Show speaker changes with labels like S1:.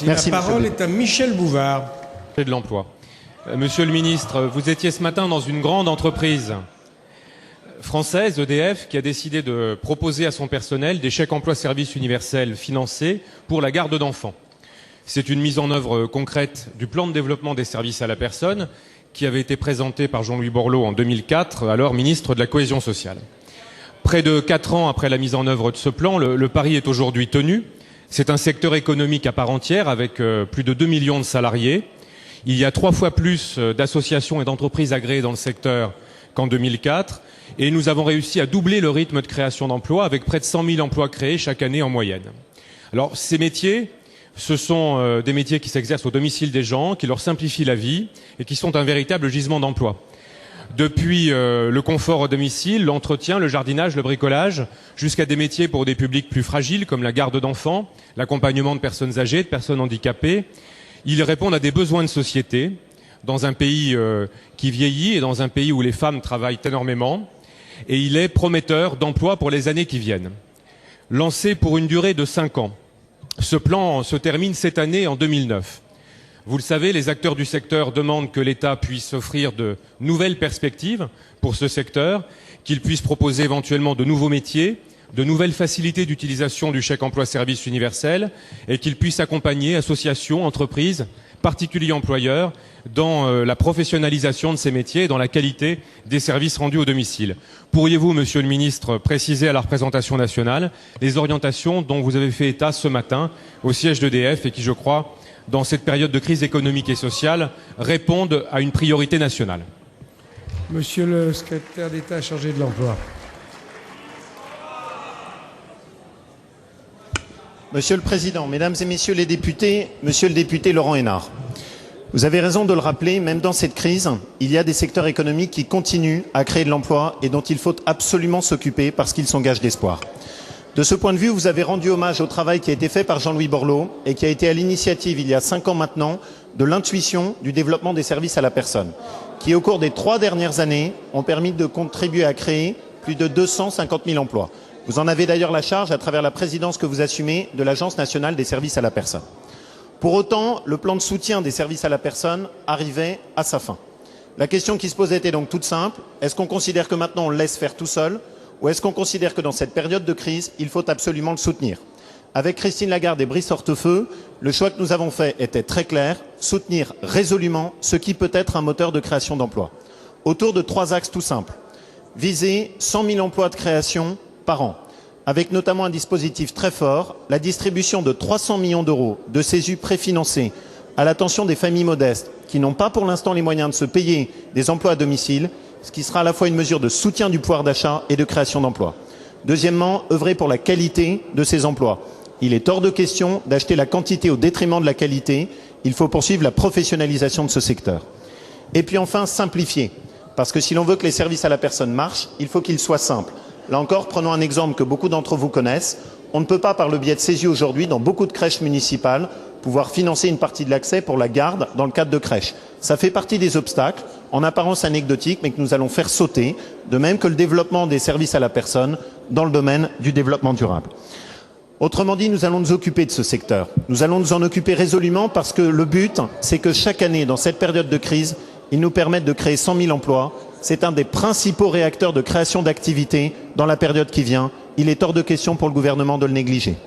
S1: Merci.
S2: La parole est à Michel Bouvard.
S3: De l'emploi. Monsieur le ministre, vous étiez ce matin dans une grande entreprise française, EDF, qui a décidé de proposer à son personnel des chèques emploi-service universels financés pour la garde d'enfants. C'est une mise en œuvre concrète du plan de développement des services à la personne qui avait été présenté par Jean-Louis Borloo en 2004, alors ministre de la Cohésion sociale. Près de 4 ans après la mise en œuvre de ce plan, le pari est aujourd'hui tenu. C'est un secteur économique à part entière avec plus de 2 millions de salariés. Il y a 3 fois plus d'associations et d'entreprises agréées dans le secteur qu'en 2004. Et nous avons réussi à doubler le rythme de création d'emplois avec près de 100 000 emplois créés chaque année en moyenne. Alors ces métiers, ce sont des métiers qui s'exercent au domicile des gens, qui leur simplifient la vie et qui sont un véritable gisement d'emploi. Depuis le confort au domicile, l'entretien, le jardinage, le bricolage, jusqu'à des métiers pour des publics plus fragiles comme la garde d'enfants, l'accompagnement de personnes âgées, de personnes handicapées. Ils répondent à des besoins de société dans un pays qui vieillit et dans un pays où les femmes travaillent énormément. Et il est prometteur d'emplois pour les années qui viennent. Lancé pour une durée de 5 ans, ce plan se termine cette année en 2009. Vous le savez, les acteurs du secteur demandent que l'État puisse offrir de nouvelles perspectives pour ce secteur, qu'il puisse proposer éventuellement de nouveaux métiers, de nouvelles facilités d'utilisation du chèque emploi-service universel et qu'il puisse accompagner associations, entreprises, particuliers employeurs dans la professionnalisation de ces métiers et dans la qualité des services rendus au domicile. Pourriez-vous, Monsieur le Ministre, préciser à la représentation nationale les orientations dont vous avez fait état ce matin au siège d'EDF et qui, je crois, dans cette période de crise économique et sociale, répondent à une priorité nationale?
S2: Monsieur le secrétaire d'État chargé de l'emploi.
S1: Monsieur le Président, Mesdames et Messieurs les députés, Monsieur le député Laurent Hénard, vous avez raison de le rappeler, même dans cette crise, il y a des secteurs économiques qui continuent à créer de l'emploi et dont il faut absolument s'occuper parce qu'ils sont gages d'espoir. De ce point de vue, vous avez rendu hommage au travail qui a été fait par Jean-Louis Borloo et qui a été à l'initiative, il y a 5 ans maintenant, de l'intuition du développement des services à la personne, qui au cours des 3 dernières années ont permis de contribuer à créer plus de 250 000 emplois. Vous en avez d'ailleurs la charge à travers la présidence que vous assumez de l'Agence nationale des services à la personne. Pour autant, le plan de soutien des services à la personne arrivait à sa fin. La question qui se posait était donc toute simple. Est-ce qu'on considère que maintenant on le laisse faire tout seul ou est-ce qu'on considère que dans cette période de crise, il faut absolument le soutenir? Avec Christine Lagarde et Brice Hortefeux, le choix que nous avons fait était très clair, soutenir résolument ce qui peut être un moteur de création d'emplois. Autour de 3 axes tout simples. Viser 100 000 emplois de création par an, avec notamment un dispositif très fort, la distribution de 300 millions d'euros de CESU préfinancés à l'attention des familles modestes qui n'ont pas pour l'instant les moyens de se payer des emplois à domicile, ce qui sera à la fois une mesure de soutien du pouvoir d'achat et de création d'emplois. Deuxièmement, œuvrer pour la qualité de ces emplois. Il est hors de question d'acheter la quantité au détriment de la qualité. Il faut poursuivre la professionnalisation de ce secteur. Et puis enfin, simplifier. Parce que si l'on veut que les services à la personne marchent, il faut qu'ils soient simples. Là encore, prenons un exemple que beaucoup d'entre vous connaissent. On ne peut pas, par le biais de CESU aujourd'hui, dans beaucoup de crèches municipales, pouvoir financer une partie de l'accès pour la garde dans le cadre de crèches. Ça fait partie des obstacles, en apparence anecdotiques, mais que nous allons faire sauter, de même que le développement des services à la personne dans le domaine du développement durable. Autrement dit, nous allons nous occuper de ce secteur. Nous allons nous en occuper résolument parce que le but, c'est que chaque année, dans cette période de crise, il nous permette de créer 100 000 emplois. C'est un des principaux réacteurs de création d'activités dans la période qui vient. Il est hors de question pour le gouvernement de le négliger.